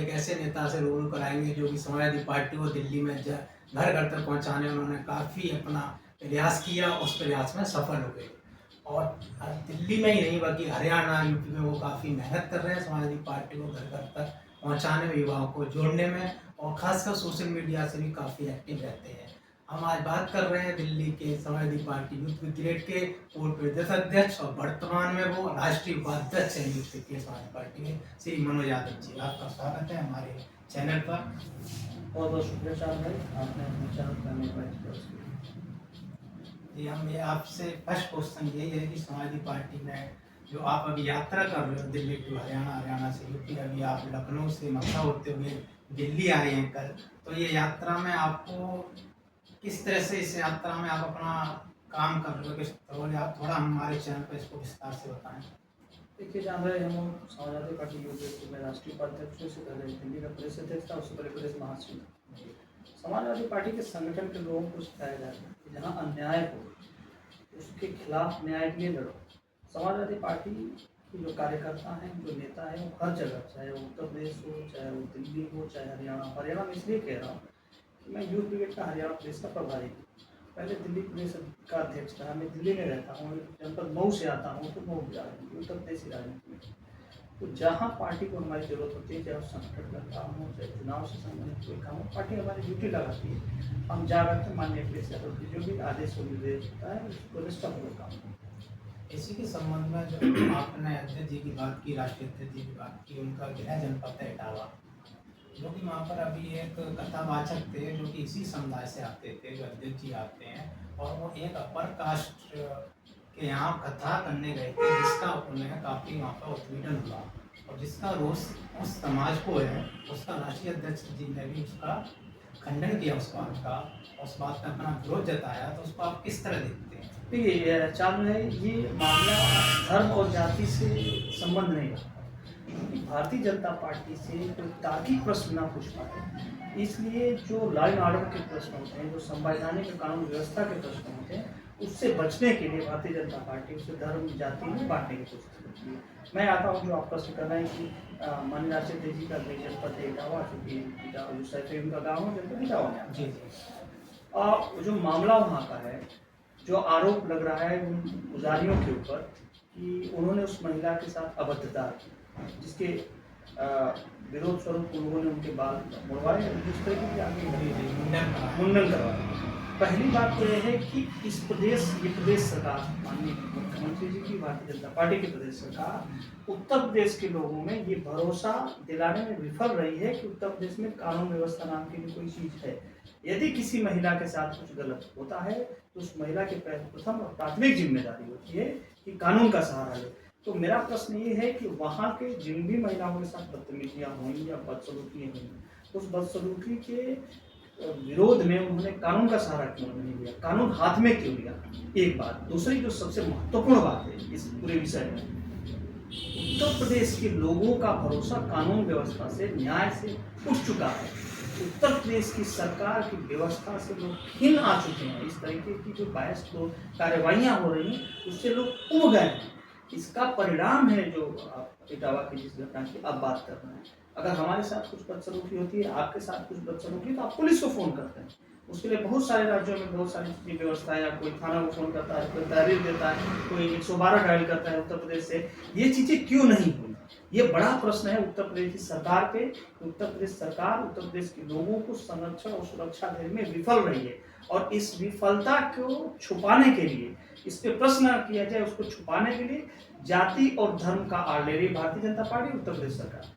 एक ऐसे नेता से रूबरू कराएंगे जो कि समाजवादी पार्टी को दिल्ली में घर घर तक पहुंचाने उन्होंने काफ़ी अपना प्रयास किया, उस प्रयास में सफल हो गए। और दिल्ली में ही नहीं बल्कि हरियाणा, यूपी में वो काफ़ी मेहनत कर रहे हैं समाजवादी पार्टी को घर घर तक पहुंचाने में, युवाओं को जोड़ने में, और खासकर सोशल मीडिया से भी काफ़ी एक्टिव रहते हैं। हम आज बात कर रहे हैं दिल्ली के समाजवादी पार्टी यूथ ब्रिगेड के पूर्व प्रदेश अध्यक्ष और वर्तमान में वो राष्ट्रीय उपाध्यक्ष हैं यूथ ब्रिगेड समाजवादी पार्टी के, श्री मनोज यादव जी। आपका स्वागत है हमारे चैनल पर। बहुत बहुत शुक्रिया चार भाई, आपने अपने चैनल पर हमें इनवाइट किया। जी, हम ये आपसे फर्स्ट क्वेश्चन यही है कि समाजवादी पार्टी में जो आप अभी यात्रा कर रहे हो दिल्ली टू हरियाणा, हरियाणा से यूपी, अभी आप लखनऊ से मथुरा होते हुए दिल्ली आए हैं कल, तो ये यात्रा में आपको किस तरह से, इस यात्रा में आप अपना काम कर रहे हो, किस तरह आप थोड़ा हमारे चैनल पर इसको विस्तार से बताएं। देखिए जान भाई, हम समाजवादी पार्टी यूथ में राष्ट्रीय उपाध्यक्ष से पहले दिल्ली का प्रदेश अध्यक्ष था, उससे पहले प्रदेश महासचिव था। समाजवादी पार्टी के संगठन के लोगों को सिखाया जाता है कि जहाँ अन्याय हो उसके खिलाफ न्याय के लिए लड़ो। समाजवादी पार्टी के जो कार्यकर्ता हैं, जो नेता हैं, वो हर जगह, चाहे वो उत्तर प्रदेश हो, चाहे वो दिल्ली हो, चाहे हरियाणा में इसलिए कह रहा हूँ कि मैं यूथ ब्रिगेड का हरियाणा प्रदेश का प्रभारी हूँ। पहले दिल्ली प्रदेश का अध्यक्ष था, मैं दिल्ली में रहता हूँ, जनपद मऊ से आता हूँ, तो मऊ उत्तर प्रदेश की राजनीति में। तो जहाँ पार्टी को हमारी जरूरत होती है, चाहे उस संगठन का काम हो, चाहे चुनाव से संबंधित कोई काम हो, पार्टी हमारी ड्यूटी लगाती है। हम जा करके माननीय अखिलेश यादव की जो भी आदेश और निर्देश होता है उसको निष्ठापूर्वक काम। इसी के संबंध में जो आपने अध्यक्ष जी की बात की, राष्ट्रीय अध्यक्ष जी की बात की, उनका गृह जनपद है इटावा, जो कि वहाँ पर अभी एक कथावाचक थे जो कि इसी समुदाय से आते थे, जो अध्यक्ष जी आते हैं, और वो एक अपर कास्ट के यहाँ कथा करने गए थे, जिसका उन्हें काफ़ी वहाँ पर उत्पीड़न हुआ, और जिसका रोष उस समाज को है, उसका राष्ट्रीय अध्यक्ष जी ने भी उसका खंडन किया, उस बात का, उस बात का अपना विरोध जताया। तो उसको आप किस तरह देखते हैं? देखिए चालू है, ये मामला धर्म और जाति से संबंध नहीं रखता। भारतीय जनता पार्टी से कोई तार्किक प्रश्न ना पूछ पाए, इसलिए जो लॉ एंड ऑर्डर के प्रश्न होते हैं, जो संवैधानिक कानून व्यवस्था के प्रश्न होते हैं, उससे बचने के लिए भारतीय जनता पार्टी उसे धर्म जाति में बांटने की कोशिश करती है। मैं आता हूँ, जो आप प्रश्न कर रहे हैं कि माननीय राष्ट्रीय अध्यक्ष जी का जनपद है इटावा, चूँकि जो सैफी उनका गाँव है जनपद इटावा में। जी। और जो मामला वहाँ का है, जो आरोप लग रहा है उन पुजारियों के ऊपर कि उन्होंने उस महिला के साथ अभद्रता की, जिसके विरोध स्वरूप उन्होंने उनके बाल मुड़वाए, जिस तरह की आगे मुंडन करवाए। पहली बात तो यह है कि ये प्रदेश सरकार, माननीय मुख्यमंत्री जी की, भारतीय जनता पार्टी की प्रदेश सरकार उत्तर प्रदेश के लोगों में ये भरोसा दिलाने में विफल रही है कि उत्तर प्रदेश में कानून व्यवस्था नाम की भी कोई चीज है। यदि किसी महिला के साथ कुछ गलत होता है तो उस महिला की प्रथम और प्राथमिक जिम्मेदारी होती है कि कानून का सहारा ले। तो मेरा प्रश्न ये है कि वहाँ के जिन भी महिलाओं के साथ बदतमीजियाँ हुई या बदसलूकी हुई, उस बदसलूकी के विरोध में उन्होंने कानून का सहारा क्यों नहीं लिया, कानून हाथ में क्यों लिया? एक बात। दूसरी जो सबसे महत्वपूर्ण बात है इस पूरे विषय में, उत्तर प्रदेश के लोगों का भरोसा कानून व्यवस्था से, न्याय से उठ चुका है। उत्तर प्रदेश की सरकार की व्यवस्था से लोग खिन्न आ चुके हैं। इस तरीके की जो बायस कार्रवाइयाँ हो रही हैं उससे लोग उब गए हैं। इसका परिणाम है जो इटावा की जिस घटना की आप बात कर रहे हैं। अगर हमारे साथ कुछ बदसलूकी होती है, आपके साथ कुछ बदसलूकी है, तो आप पुलिस को फ़ोन करते हैं। उसके लिए बहुत सारे राज्यों में बहुत सारी व्यवस्था है, कोई थाना को फ़ोन करता है, कोई तहरीर देता है, कोई 112 डायल करता है। उत्तर प्रदेश से ये चीज़ें क्यों नहीं हुई? ये बड़ा प्रश्न है उत्तर प्रदेश की सरकार पे। उत्तर प्रदेश सरकार उत्तर प्रदेश के लोगों को संरक्षण और सुरक्षा देने में विफल रही है, और इस विफलता को छुपाने के लिए, इस पे प्रश्न किया जाए, उसको छुपाने के लिए जाति और धर्म का आड़ ले रही भारतीय जनता पार्टी, उत्तर प्रदेश सरकार।